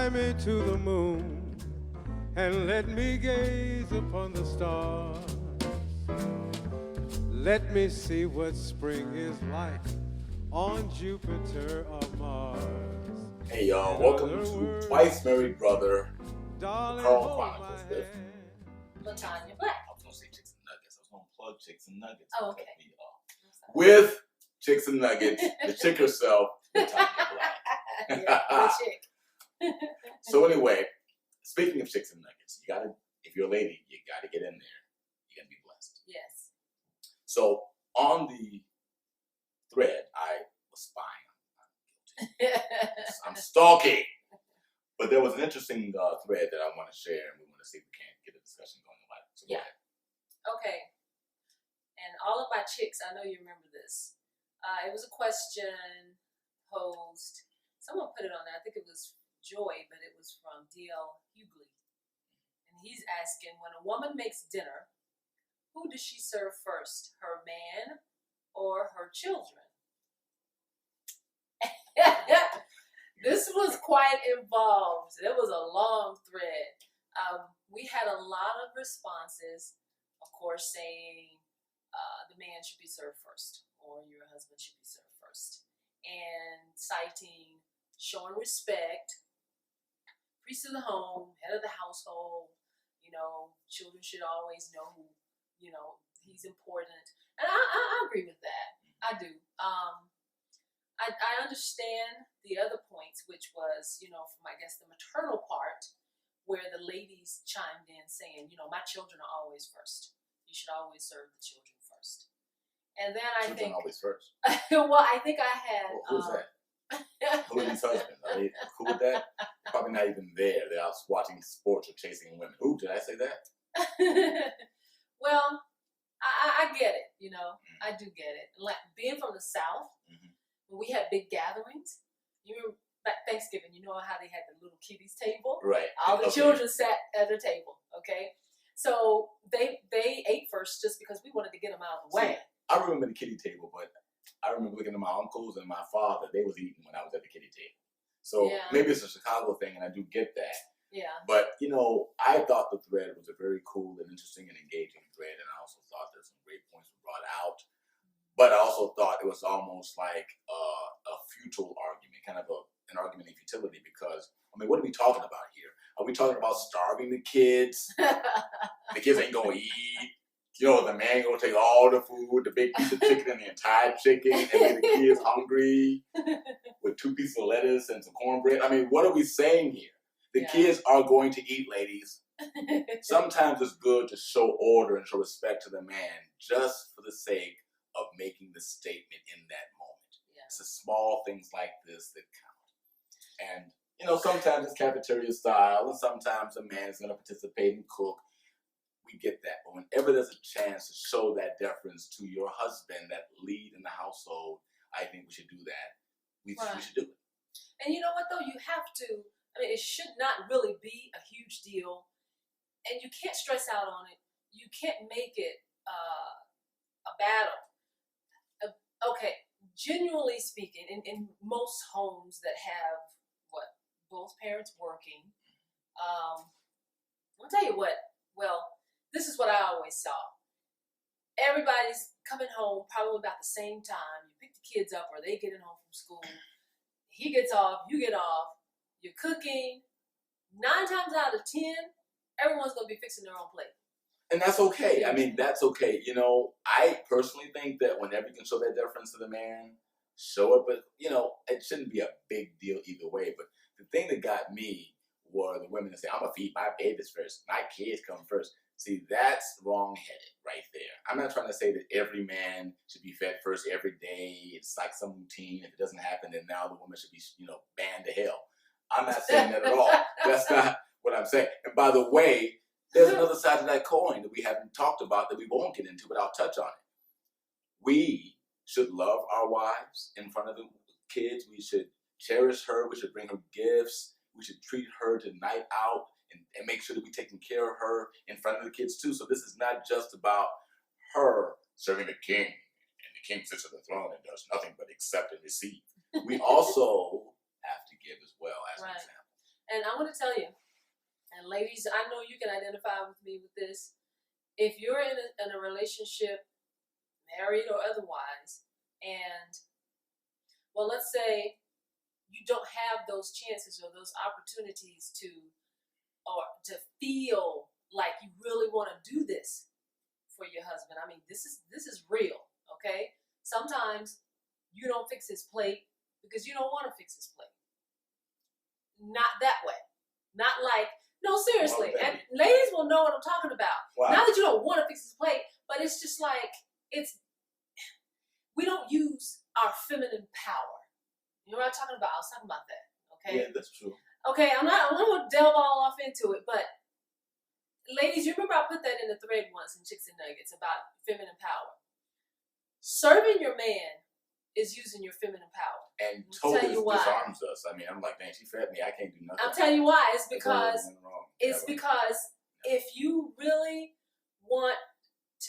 Fly me to the moon and let me gaze upon the stars. Let me see what spring is like on Jupiter or Mars. Hey y'all, welcome to Twice Married Brother, the Chronicles with Latonya Black. I was going to say Chicks and Nuggets. I was going to plug Chicks and Nuggets. Oh, okay. With Chicks and Nuggets, the chick herself, Latonya Black. Yeah, the chick. So anyway, speaking of Chicks and Nuggets, you gotta, if you're a lady, you gotta get in there. You're gonna be blessed. Yes. So on the thread, I was spying. I'm stalking. But there was an interesting thread that I want to share, and we want to see if we can't get a discussion going about it. So go ahead. Okay. And all of my chicks, I know you remember this. It was a question posed. Someone put it on there. I think it was Joy, but it was from D.L. Hughley. And he's asking, when a woman makes dinner, who does she serve first? Her man or her children? This was quite involved. It was a long thread. We had a lot of responses, of course, saying the man should be served first or your husband should be served first. And citing showing respect, priest of the home, head of the household, children should always know who, he's important. And I agree with that. I do. I understand the other points, which was, from, I guess, the maternal part, where the ladies chimed in saying, my children are always first. You should always serve the children first. And then I think always first. Well, I think I had. Well, who's that? Who is his husband? Are they cool with that? Probably not even there. They're out watching sports or chasing women. Ooh, did I say that? Well, I get it. I do get it. Like being from the South, when we had big gatherings, you remember like Thanksgiving, you know how they had the little kiddies table? Right. All the children sat at the table, okay? So they ate first just because we wanted to get them out of the way. I remember the kiddie table, but I remember looking at my uncles and my father. They was eating when I was at the kiddie table. So maybe it's a Chicago thing, and I do get that. Yeah. But, I thought the thread was a very cool and interesting and engaging thread, and I also thought there's some great points were brought out. But I also thought it was almost like a futile argument, kind of an argument in futility, because, what are we talking about here? Are we talking about starving the kids? The kids ain't going to eat. The man gonna take all the food, the big piece of chicken and the entire chicken, and make the kids hungry with 2 pieces of lettuce and some cornbread. What are we saying here? The kids are going to eat, ladies. Sometimes it's good to show order and show respect to the man just for the sake of making the statement in that moment. Yeah. It's the small things like this that count. And, sometimes it's cafeteria style, and sometimes the man is going to participate and cook. We get that. But whenever there's a chance to show that deference to your husband, that lead in the household, I think we should do that. We should do it. And you know what, though? You have to, it should not really be a huge deal. And you can't stress out on it. You can't make it a battle. Okay, genuinely speaking, in most homes that have, both parents working, I'll tell you what, this is what I always saw. Everybody's coming home probably about the same time. You pick the kids up or they getting home from school. He gets off, you get off. You're cooking. 9 times out of 10, everyone's going to be fixing their own plate. And that's okay. That's okay. I personally think that whenever you can show that deference to the man, show it. But, it shouldn't be a big deal either way. But the thing that got me were the women that say, I'm going to feed my babies first. My kids come first. See, that's wrong-headed right there. I'm not trying to say that every man should be fed first every day. It's like some routine. If it doesn't happen, then now the woman should be, banned to hell. I'm not saying that at all. That's not what I'm saying. And by the way, there's another side to that coin that we haven't talked about that we won't get into, but I'll touch on it. We should love our wives in front of the kids. We should cherish her. We should bring her gifts. We should treat her to night out. And make sure that we're taking care of her in front of the kids too. So this is not just about her serving the king, and the king sits on the throne and does nothing but accept and receive. We also have to give as well, as an example. And I want to tell you, and ladies, I know you can identify with me with this. If you're in a relationship, married or otherwise, and, well, let's say you don't have those chances or those opportunities to feel like you really want to do this for your husband. I mean, this is real, okay? Sometimes you don't fix his plate because you don't want to fix his plate. Not that way. Not like, no, seriously. Well, and ladies will know what I'm talking about. Wow. Not that you don't want to fix his plate, but it's just like, we don't use our feminine power. You know what I'm talking about? I was talking about that, okay? Yeah, that's true. Okay, I'm not going to delve all off into it, but ladies, you remember I put that in the thread once in Chicks and Nuggets about feminine power. Serving your man is using your feminine power. And I'll tell totally you why. disarms us. I mean, I'm like, man, she fed me. I can't do nothing. I'll tell you why. It's There's always because something wrong. if you really want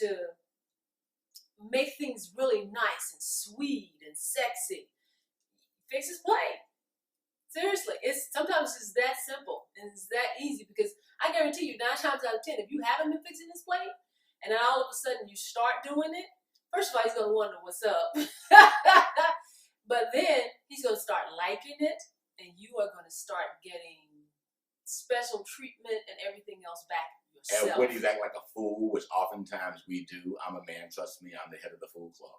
to make things really nice and sweet and sexy, fix his plate. Seriously, sometimes it's that simple and it's that easy, because I guarantee you 9 times out of 10, if you haven't been fixing his plate and then all of a sudden you start doing it, first of all, he's going to wonder what's up. But then he's going to start liking it, and you are going to start getting special treatment and everything else back yourself. And when he's acting like a fool, which oftentimes we do, I'm a man, trust me, I'm the head of the fool club.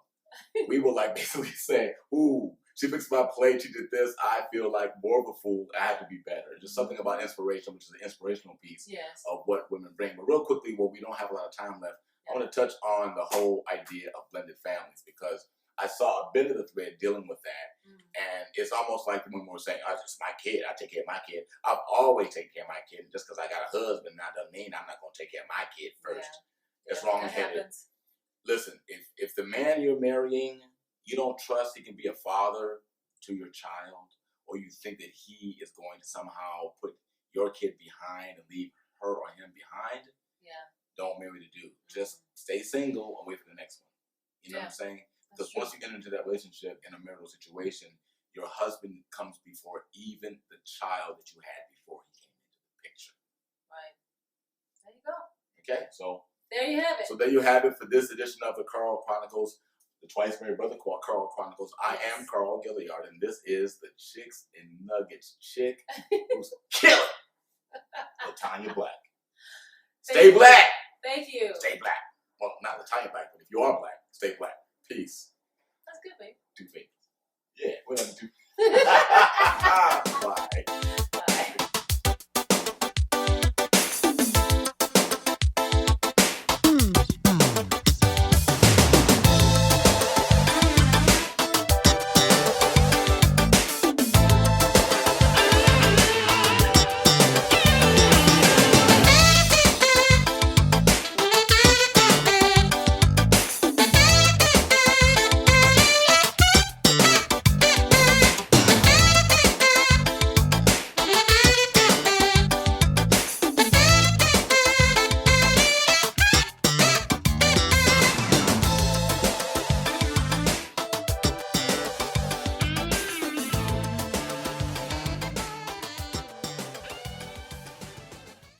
We will like basically say, ooh, she fixed my plate, she did this, I feel like more of a fool, I have to be better. Just something about inspiration, which is the inspirational piece of what women bring. But real quickly, well, we don't have a lot of time left, I want to touch on the whole idea of blended families, because I saw a bit of the thread dealing with that. And it's almost like when we're saying, oh, it's my kid, I take care of my kid. I've always taken care of my kid. Just because I got a husband now doesn't mean I'm not going to take care of my kid first. It's wrong-headed. Listen, if the man you're marrying, you don't trust he can be a father to your child, or you think that he is going to somehow put your kid behind and leave her or him behind, don't marry the dude. Just stay single and wait for the next one. You know what I'm saying? Because once you get into that relationship in a marital situation, your husband comes before even the child that you had before he came into the picture. Right. There you go. Okay, so there you have it. So there you have it for this edition of the Carl Chronicles, the Twice Married Brother Carl Chronicles. I am Carl Gilliard, and this is the Chicks and Nuggets chick who's killing Latonya Black. Stay black. Thank you. Stay black. Well, not Latonya Black, but if you are black, stay black.